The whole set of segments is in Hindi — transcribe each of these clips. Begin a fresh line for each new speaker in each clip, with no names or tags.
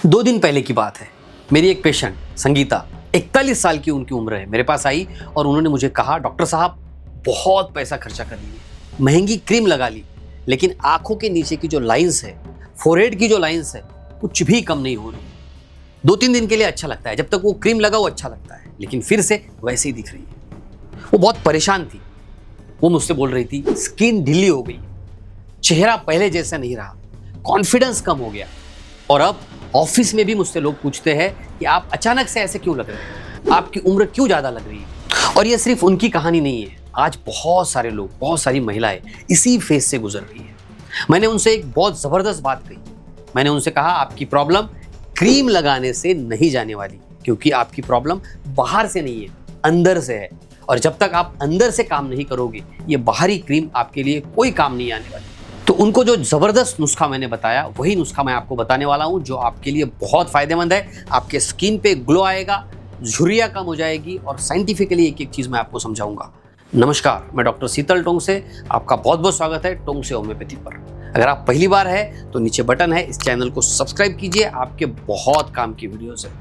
2 दिन पहले की बात है। मेरी एक पेशेंट संगीता 41 साल की उनकी उम्र है, मेरे पास आई और उन्होंने मुझे कहा, डॉक्टर साहब बहुत पैसा खर्चा कर लिए, महंगी क्रीम लगा ली, लेकिन आंखों के नीचे की जो लाइंस है, फोरहेड की जो लाइंस है, कुछ भी कम नहीं हो रही। 2-3 दिन के लिए अच्छा लगता है, जब तक वो क्रीम लगाओ अच्छा लगता है, लेकिन फिर से वैसे ही दिख रही है। वो बहुत परेशान थी। वो मुझसे बोल रही थी स्किन ढीली हो गई, चेहरा पहले जैसा नहीं रहा, कॉन्फिडेंस कम हो गया। और अब ऑफिस में भी मुझसे लोग पूछते हैं कि आप अचानक से ऐसे क्यों लग रहे हैं, आपकी उम्र क्यों ज्यादा लग रही है। और ये सिर्फ उनकी कहानी नहीं है, आज बहुत सारे लोग, बहुत सारी महिलाएं इसी फेज से गुजर रही है। मैंने उनसे एक बहुत जबरदस्त बात कही। मैंने उनसे कहा, आपकी प्रॉब्लम क्रीम लगाने से नहीं जाने वाली, क्योंकि आपकी प्रॉब्लम बाहर से नहीं है, अंदर से है। और जब तक आप अंदर से काम नहीं करोगे, ये बाहरी क्रीम आपके लिए कोई काम नहीं आने वाली। तो उनको जो जबरदस्त नुस्खा मैंने बताया, वही नुस्खा मैं आपको बताने वाला हूं, जो आपके लिए बहुत फायदेमंद है। आपके स्किन पे ग्लो आएगा, झुर्रियां कम हो जाएगी, और साइंटिफिकली एक एक चीज मैं आपको समझाऊंगा। नमस्कार, मैं डॉक्टर शीतल टोंग से आपका बहुत बहुत स्वागत है टोंग से होम्योपैथी पर। अगर आप पहली बार है तो नीचे बटन है, इस चैनल को सब्सक्राइब कीजिए, आपके बहुत काम की वीडियोस है।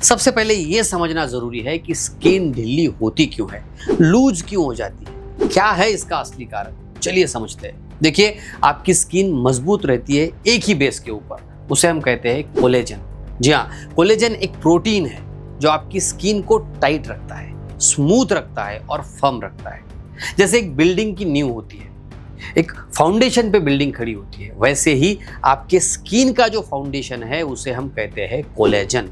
सबसे पहले ये समझना जरूरी है कि स्किन ढीली होती क्यों है, लूज क्यों हो जाती है, क्या है इसका असली कारण। चलिए समझते हैं। देखिए, आपकी स्किन मजबूत रहती है एक ही बेस के ऊपर, उसे हम कहते हैं कोलेजन। जी हाँ, कोलेजन एक प्रोटीन है जो आपकी स्किन को टाइट रखता है, स्मूथ रखता है और फर्म रखता है। जैसे एक बिल्डिंग की नींव होती है, एक फाउंडेशन पे बिल्डिंग खड़ी होती है, वैसे ही आपके स्किन का जो फाउंडेशन है उसे हम कहते हैं कोलेजन।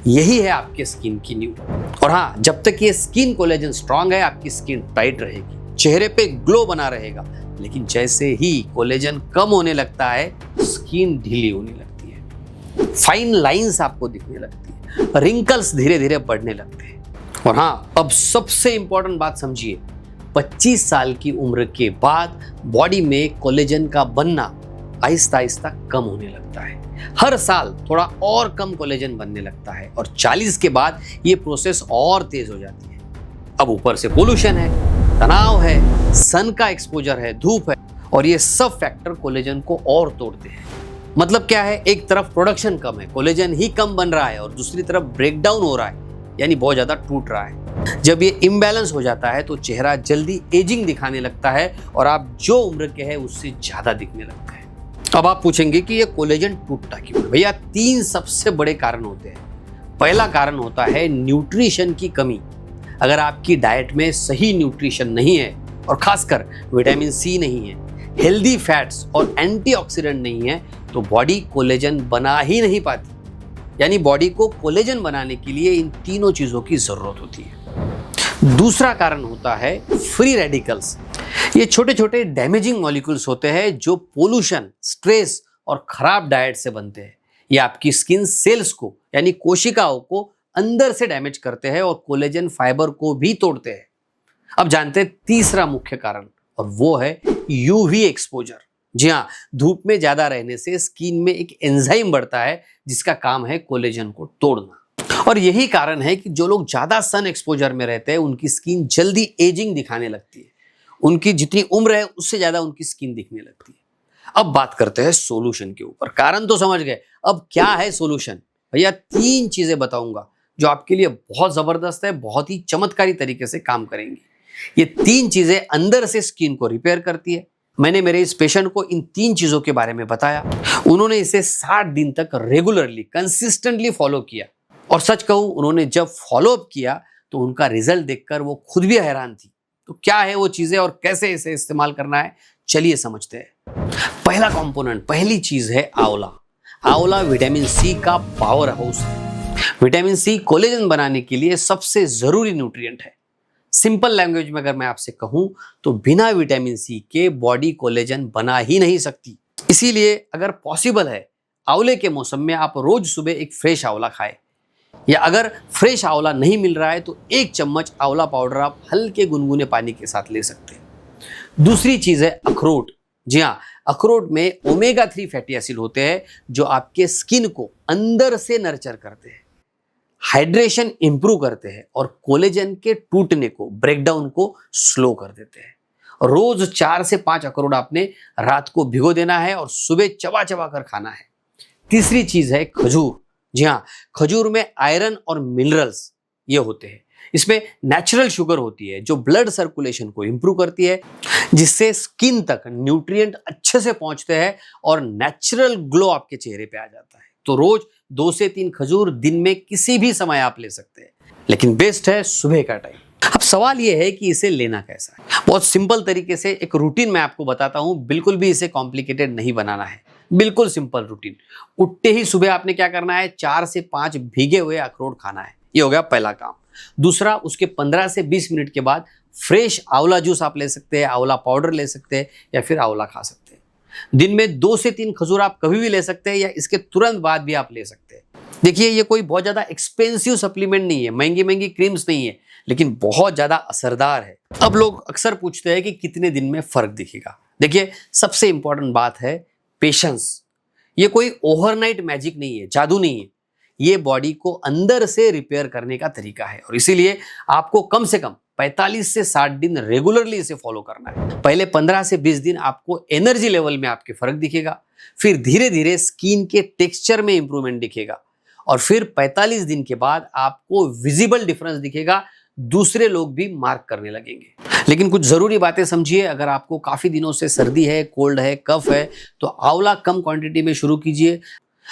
यही है आपके स्किन की नींव। और हाँ, जब तक ये स्किन कोलेजन स्ट्रांग है, आपकी स्किन टाइट रहेगी, चेहरे पे ग्लो बना रहेगा। लेकिन जैसे ही कोलेजन कम होने लगता है, स्किन ढीली होने लगती है, फाइन लाइंस आपको दिखने लगती है, रिंकल्स धीरे धीरे बढ़ने लगते हैं। और हाँ, अब सबसे इंपॉर्टेंट बात समझिए, 25 साल की उम्र के बाद बॉडी में कोलेजन का बनना आहिस्ता आहिस्ता कम होने लगता है। हर साल थोड़ा और कम कोलेजन बनने लगता है, और 40 के बाद ये प्रोसेस और तेज हो जाती है। अब ऊपर से पोल्यूशन है, तनाव है, सन का एक्सपोजर है, धूप है, और ये सब फैक्टर कोलेजन को और तोड़ते हैं। मतलब क्या है, एक तरफ प्रोडक्शन कम है, कोलेजन ही कम बन रहा है, और दूसरी तरफ ब्रेकडाउन हो रहा है, यानी बहुत ज्यादा टूट रहा है। जब ये इम्बैलेंस हो जाता है तो चेहरा जल्दी एजिंग दिखाने लगता है, और आप जो उम्र के हैं उससे ज्यादा दिखने लगता है। अब आप पूछेंगे कि ये कोलेजन टूटता क्यों? भैया, 3 सबसे बड़े कारण होते हैं। पहला कारण होता है न्यूट्रिशन की कमी। अगर आपकी डाइट में सही न्यूट्रिशन नहीं है, और खासकर विटामिन सी नहीं है, हेल्दी फैट्स और एंटीऑक्सीडेंट नहीं है, तो बॉडी कोलेजन बना ही नहीं पाती। यानी बॉडी को कोलेजन बनाने के लिए इन तीनों चीजों की जरूरत होती है। दूसरा कारण होता है फ्री रेडिकल्स। ये छोटे छोटे डैमेजिंग मॉलिक्यूल्स होते हैं जो पोल्यूशन, स्ट्रेस और खराब डाइट से बनते हैं। ये आपकी स्किन सेल्स को, यानी कोशिकाओं को अंदर से डैमेज करते हैं और कोलेजन फाइबर को भी तोड़ते हैं। अब जानते हैं तीसरा मुख्य कारण, और वो है यूवी एक्सपोजर। जी हाँ, धूप में ज्यादा रहने से स्किन में एक एंजाइम बढ़ता है जिसका काम है कोलेजन को तोड़ना। और यही कारण है कि जो लोग ज्यादा सन एक्सपोजर में रहते हैं उनकी स्किन जल्दी एजिंग दिखाने लगती है। उनकी जितनी उम्र है उससे ज्यादा उनकी स्किन दिखने लगती है। अब बात करते हैं सोल्यूशन के ऊपर। कारण तो समझ गए, अब क्या है सोल्यूशन? भैया, 3 चीजें बताऊंगा जो आपके लिए बहुत जबरदस्त है, बहुत ही चमत्कारी तरीके से काम करेंगी। ये 3 चीजें अंदर से स्किन को रिपेयर करती है। मैंने मेरे इस पेशेंट को इन 3 चीजों के बारे में बताया, उन्होंने इसे 60 दिन तक रेगुलरली, कंसिस्टेंटली फॉलो किया। और सच कहूं, उन्होंने जब फॉलो अप किया तो उनका रिजल्ट देखकर वो खुद भी हैरान थी। तो क्या है वो चीजें और कैसे इसे इस्तेमाल करना है, चलिए समझते हैं। पहला कंपोनेंट, पहली चीज है आंवला। आंवला विटामिन सी का पावर हाउस है। विटामिन सी कोलेजन बनाने के लिए सबसे जरूरी न्यूट्रिएंट है। सिंपल लैंग्वेज में अगर मैं आपसे कहूं तो बिना विटामिन सी के बॉडी कोलेजन बना ही नहीं सकती। इसीलिए अगर पॉसिबल है, आंवले के मौसम में आप रोज सुबह एक फ्रेश आंवला खाएं, या अगर फ्रेश आंवला नहीं मिल रहा है तो 1 चम्मच आंवला पाउडर आप हल्के गुनगुने पानी के साथ ले सकते हैं। दूसरी चीज है अखरोट। जी हाँ, अखरोट में ओमेगा 3 फैटी एसिड होते हैं जो आपके स्किन को अंदर से नर्चर करते हैं, हाइड्रेशन इंप्रूव करते हैं, और कोलेजन के टूटने को, ब्रेकडाउन को स्लो कर देते हैं। रोज 4 से 5 अखरोट आपने रात को भिगो देना है और सुबह चबा चबा कर खाना है। तीसरी चीज है खजूर। जी हाँ, खजूर में आयरन और मिनरल्स ये होते हैं। इसमें नेचुरल शुगर होती है जो ब्लड सर्कुलेशन को इंप्रूव करती है, जिससे स्किन तक न्यूट्रिएंट अच्छे से पहुंचते हैं और नेचुरल ग्लो आपके चेहरे पे आ जाता है। तो रोज 2 से 3 खजूर दिन में किसी भी समय आप ले सकते हैं, लेकिन बेस्ट है सुबह का टाइम। अब सवाल यह है कि इसे लेना कैसा है। बहुत सिंपल तरीके से एक रूटीन मैं आपको बताता हूं, बिल्कुल भी इसे कॉम्प्लिकेटेड नहीं बनाना है, बिल्कुल सिंपल रूटीन। उठते ही सुबह आपने क्या करना है, 4 से 5 भीगे हुए अखरोट खाना है। ये हो गया पहला काम। दूसरा, उसके 15 से 20 मिनट के बाद फ्रेश आंवला जूस आप ले सकते हैं, आंवला पाउडर ले सकते हैं या फिर आंवला खा सकते हैं। दिन में 2 से 3 खजूर आप कभी भी ले सकते हैं या इसके तुरंत बाद भी आप ले सकते हैं। देखिए, ये कोई बहुत ज्यादा एक्सपेंसिव सप्लीमेंट नहीं है, महंगी महंगी क्रीम्स नहीं है, लेकिन बहुत ज्यादा असरदार है। अब लोग अक्सर पूछते हैं कि कितने दिन में फर्क दिखेगा। देखिए, सबसे इंपॉर्टेंट बात है पेशेंस। ये कोई ओवरनाइट मैजिक नहीं है, जादू नहीं है। ये बॉडी को अंदर से रिपेयर करने का तरीका है और इसीलिए आपको कम से कम 45 से 60 दिन रेगुलरली इसे फॉलो करना है। पहले 15 से 20 दिन आपको एनर्जी लेवल में आपके फर्क दिखेगा, फिर धीरे धीरे स्किन के टेक्सचर में इंप्रूवमेंट दिखेगा और फिर 45 दिन के बाद आपको विजिबल डिफरेंस दिखेगा, दूसरे लोग भी मार्क करने लगेंगे। लेकिन कुछ जरूरी बातें समझिए। अगर आपको काफी दिनों से सर्दी है, कोल्ड है, कफ है, तो आंवला कम क्वांटिटी में शुरू कीजिए।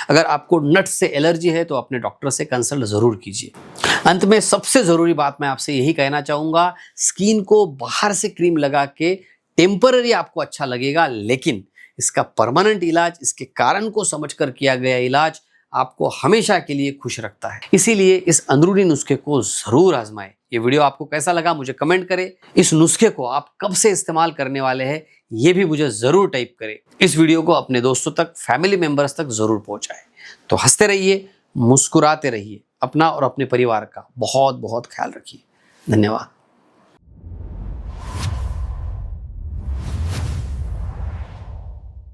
अगर आपको नट्स से एलर्जी है तो अपने डॉक्टर से कंसल्ट जरूर कीजिए। अंत में सबसे जरूरी बात मैं आपसे यही कहना चाहूंगा, स्किन को बाहर से क्रीम लगा के टेम्पररी आपको अच्छा लगेगा, लेकिन इसका परमानेंट इलाज, इसके कारण को समझकर किया गया इलाज आपको हमेशा के लिए खुश रखता है। इसीलिए इस अंदरूनी नुस्खे को जरूर आजमाएं। ये वीडियो आपको कैसा लगा मुझे कमेंट करें। इस नुस्खे को आप कब से इस्तेमाल करने वाले हैं ये भी मुझे जरूर टाइप करें। इस वीडियो को अपने दोस्तों तक, फैमिली मेंबर्स तक जरूर पहुंचाएं। तो हंसते रहिए, मुस्कुराते रहिए, अपना और अपने परिवार का बहुत बहुत ख्याल रखिए। धन्यवाद।